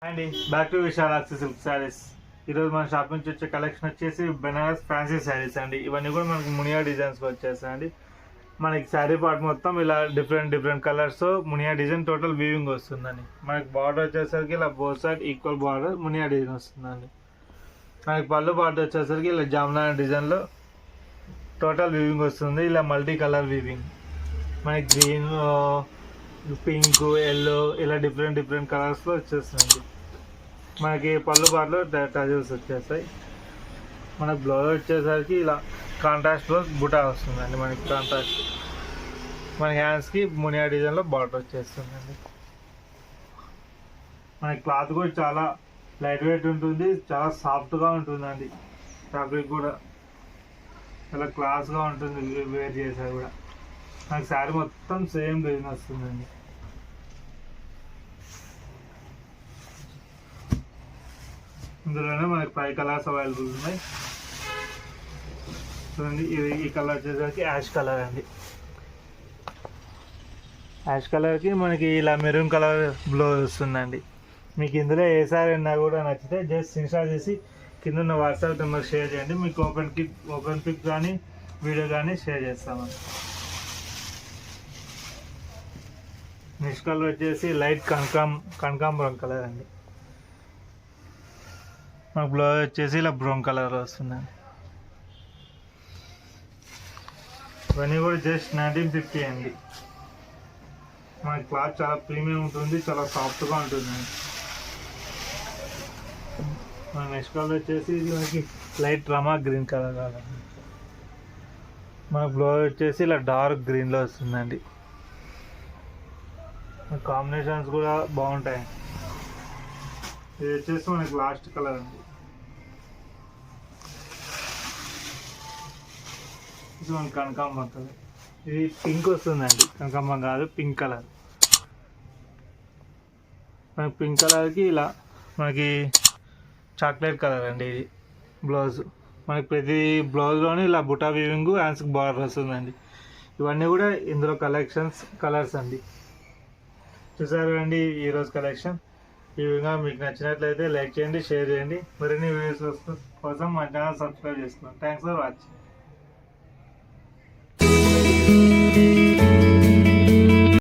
అండి back to Vishalakshi silk saris. ఈరోజు మన షాప్ నుంచి వచ్చే కలెక్షన్ వచ్చేసి బెనారస్ ఫ్యాన్సీ శారీస్ అండి. ఇవన్నీ కూడా మనకి మునియా డిజైన్స్కి వచ్చేస్తాయండి. మనకి శారీ పార్ట్ మొత్తం ఇలా different colours Muniya design total weaving వస్తుందండి. మనకి బార్డర్ వచ్చేసరికి ఇలా both side equal border Muniya design వస్తుందండి. మనకి పళ్ళు పార్ట్ వచ్చేసరికి ఇలా జామ్లా డిజైన్లో టోటల్ వీవింగ్ వస్తుంది. ఇలా మల్టీ కలర్ వీవింగ్ మనకి గ్రీన్, పింక్, ఎల్లో ఇలా డిఫరెంట్ కలర్స్లో వచ్చేస్తుంది. మనకి పళ్ళు పాటలో టజల్స్ వచ్చేస్తాయి. మనకి బ్లౌజ్ వచ్చేసరికి ఇలా కాంట్రాస్ట్ బ్లౌజ్ బుటా వస్తుందండి. మనకి కాంట్రాస్ట్ మన హ్యాండ్స్కి మునియా డిజైన్లో బార్డర్ వచ్చేస్తుందండి. మనకి క్లాత్ కూడా చాలా లైట్ వెయిట్ ఉంటుంది, చాలా సాఫ్ట్గా ఉంటుందండి. ఫ్యాబ్రిక్ కూడా చాలా క్లాస్గా ఉంటుంది వేర్ చేసా కూడా. మనకి శారీ మొత్తం సేమ్ డిజైన్ వస్తుందండి. ఇందులోనే మనకి 5 కలర్స్ అవైలబుల్ ఉన్నాయి. చూడండి, ఈ కలర్ వచ్చేసరికి యాష్ కలర్ అండి. యాష్ కలర్కి మనకి ఇలా మెరూన్ కలర్ బ్లౌజ్ వస్తుందండి. మీకు ఇందులో ఏ సారీ అయినా కూడా నచ్చితే జస్ట్ ఇన్స్టాల్ చేసి కింద ఉన్న వాట్సాప్ నెంబర్ షేర్ చేయండి. మీకు ఓపెన్ పిక్ కానీ వీడియో కానీ షేర్ చేస్తామండి. నెక్స్ట్ కలర్ వచ్చేసి లైట్ కనకాంబరం కలర్ అండి. మాకు బ్లౌజ్ వచ్చేసి ఇలా బ్రౌన్ కలర్ వస్తుందండి. ఇవన్నీ కూడా జస్ట్ 1950 అండి. మనకి క్లాత్ చాలా ప్రీమియం ఉంటుంది, చాలా సాఫ్ట్గా ఉంటుందండి. మన నెక్స్ట్ కలర్ వచ్చేసి మనకి లైట్ రమా గ్రీన్ కలర్ కాదండి. మన బ్లౌజ్ వచ్చేసి ఇలా డార్క్ గ్రీన్లో వస్తుందండి. కాంబినేషన్స్ కూడా బాగుంటాయి. ఇది వచ్చేసి మనకి లాస్ట్ కలర్ అండి. ఇది మనకి కనకాంబరం కలర్. ఇది పింక్ వస్తుందండి, కనకాంబరం కాదు పింక్ కలర్. మనకి పింక్ కలర్కి ఇలా మనకి చాక్లెట్ కలర్ అండి. ఇది బ్లౌజ్ మనకి ప్రతి బ్లౌజ్లోనే ఇలా బుటా వీవింగ్, హ్యాండ్స్కి బార్డర్ వస్తుందండి. ఇవన్నీ కూడా ఇందులో కలర్స్ అండి. చూసారు అండి ఈరోజు కలెక్షన్. ఈ విధంగా మీకు నచ్చినట్లయితే లైక్ చేయండి, షేర్ చేయండి. మరిన్ని వీడియోస్ కోసం మా ఛానల్ సబ్స్క్రైబ్ చేసుకోండి. Thanks for watching.